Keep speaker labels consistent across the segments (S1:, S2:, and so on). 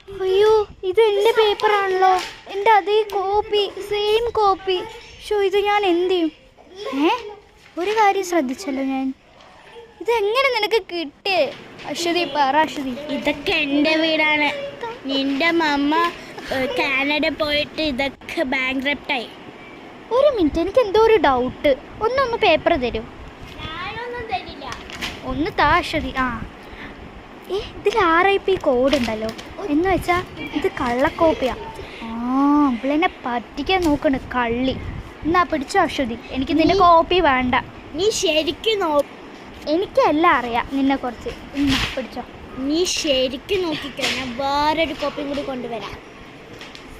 S1: അയ്യോ, ഇത് എൻ്റെ പേപ്പറാണല്ലോ, എൻ്റെ അതേ കോപ്പി, സെയിം കോപ്പി. ഷോ, ഇത് ഞാൻ എന്ത് ചെയ്യും? ഒരു കാര്യം ശ്രദ്ധിച്ചല്ലോ ഞാൻ. ഇതെങ്ങനെ നിനക്ക് കിട്ടിയേ? അശ്വതി പറ അശ്വതി.
S2: ഇതൊക്കെ എൻ്റെ വീടാണ്. നിന്റെ മമ്മ കാനഡ പോയിട്ട് ഇതൊക്കെ ബാങ്ക്രപ്റ്റായി.
S1: ഒരു മിനിറ്റ്, എനിക്ക് എന്തോ ഒരു ഡൗട്ട്. ഒന്ന് പേപ്പർ തരും.
S2: ഞാനൊന്നും തരില്ല.
S1: ഒന്ന് താ അശ്വതി. ഇതിൽ RIP കോഡ് ഉണ്ടല്ലോ, എന്ന് വെച്ചാൽ ഇത് കള്ളക്കോപ്പിയാ. അവളെന്നെ പറ്റിക്കാൻ നോക്കണ് കള്ളി. എന്നാ പിടിച്ചോ അശ്വതി, എനിക്ക് നിന്റെ കോപ്പി വേണ്ട.
S2: നീ ശരിക്കും
S1: എനിക്കെല്ലാം അറിയാം നിന്നെ കുറിച്ച്. പിടിച്ചോ.
S2: നീ ശരിക്കും നോക്കിക്കോ, ഞാൻ വേറൊരു കോപ്പിയും കൂടി കൊണ്ടുവരാം.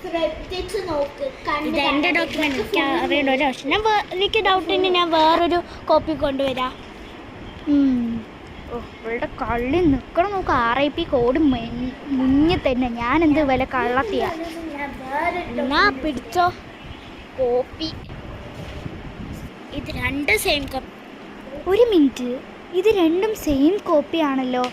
S2: ശ്രദ്ധിച്ച് നോക്ക്. ഇത് എൻ്റെ ഡോക്യുമെൻ്റ്, എനിക്ക് അറിയേണ്ട ഒരു ആവശ്യം. എനിക്ക് ഡൗട്ട് ഉണ്ട്, ഞാൻ വേറൊരു കോപ്പി കൊണ്ടുവരാം.
S1: ഇവളുടെ കള്ളി നിൽക്കണം നോക്ക്. RIP കോഡ് മുന്നിൽ തന്നെ. ഞാൻ എന്ത് വില കള്ളത്തിയാ.
S2: എന്നാ പിടിച്ചോ കോപ്പി. ഇത് രണ്ട് സെയിം കോപ്പി.
S1: ഒരു മിനിറ്റ്, ഇത് രണ്ടും സെയിം കോപ്പി ആണല്ലോ.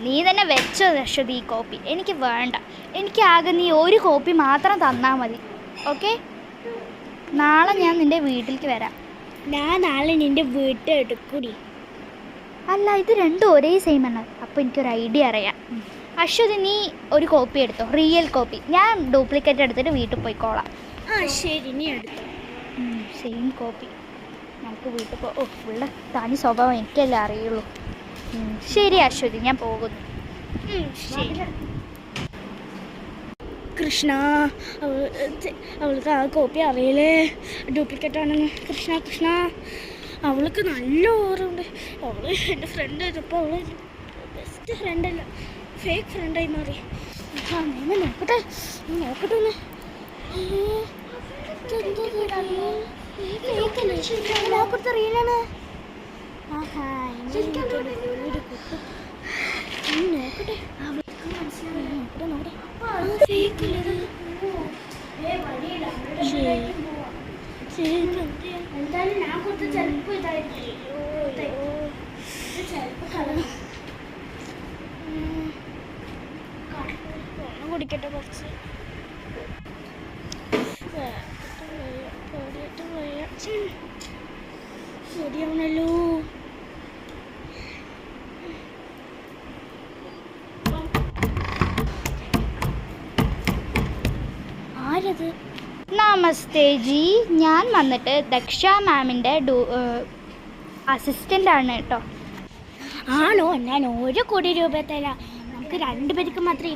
S1: നീ തന്നെ വെച്ചോ അശ്വതി ഈ കോപ്പി. എനിക്ക് വേണ്ട. എനിക്കാകെ നീ ഒരു കോപ്പി മാത്രം തന്നാൽ മതി. ഓക്കെ, നാളെ ഞാൻ നിൻ്റെ വീട്ടിലേക്ക് വരാം.
S2: ഞാൻ നാളെ നിൻ്റെ വീട്ടിൽ എടുക്കൂടി.
S1: അല്ല, ഇത് രണ്ടും ഒരേ സെയിം ആണ്. അപ്പോൾ എനിക്കൊരു ഐഡിയ അറിയാം. അശ്വതി, നീ ഒരു കോപ്പി എടുത്തോ, റിയൽ കോപ്പി. ഞാൻ ഡ്യൂപ്ലിക്കേറ്റ് എടുത്തിട്ട് വീട്ടിൽ പോയിക്കോളാം.
S2: ശരി, നീ എടുത്തോ.
S1: Same copy. നമുക്ക് വീട്ടിൽ ഉള്ള തനി സ്വഭാവം എനിക്കല്ലേ അറിയുള്ളൂ. ശരി അശ്വതി, ഞാൻ പോകുന്നു.
S2: ശരി. കൃഷ്ണ, അവൾക്ക് ആ കോപ്പി അറിയില്ലേ ഡ്യൂപ്ലിക്കേറ്റ് ആണെന്ന്. കൃഷ്ണ, അവൾക്ക് നല്ല ഓർമ്മയുണ്ട്. അവൾ എൻ്റെ ഫ്രണ്ട് ആയപ്പോൾ അവൾ എൻ്റെ ബെസ്റ്റ് ഫ്രണ്ടല്ല, ഫേക്ക് ഫ്രണ്ടായി മാറി. ഞാൻ നോക്കട്ടെ ഒന്ന്. നോക്കത്തെ റീലാണ്. നോക്കട്ടെ, എന്തായാലും ഞാൻ കുറച്ച് ചിലപ്പോൾ ഒന്ന് കുടിക്കട്ടെ കുറച്ച്. ശരിയാണല്ലോ. ആരത്?
S1: നമസ്തേ ജി, ഞാൻ വന്നിട്ട് ദക്ഷ മാമിൻ്റെ അസിസ്റ്റൻ്റാണ് കേട്ടോ.
S2: ആണോ? ഞാൻ 1 കോടി രൂപ തരാം. നമുക്ക് 2 പേർക്ക് മാത്രമേ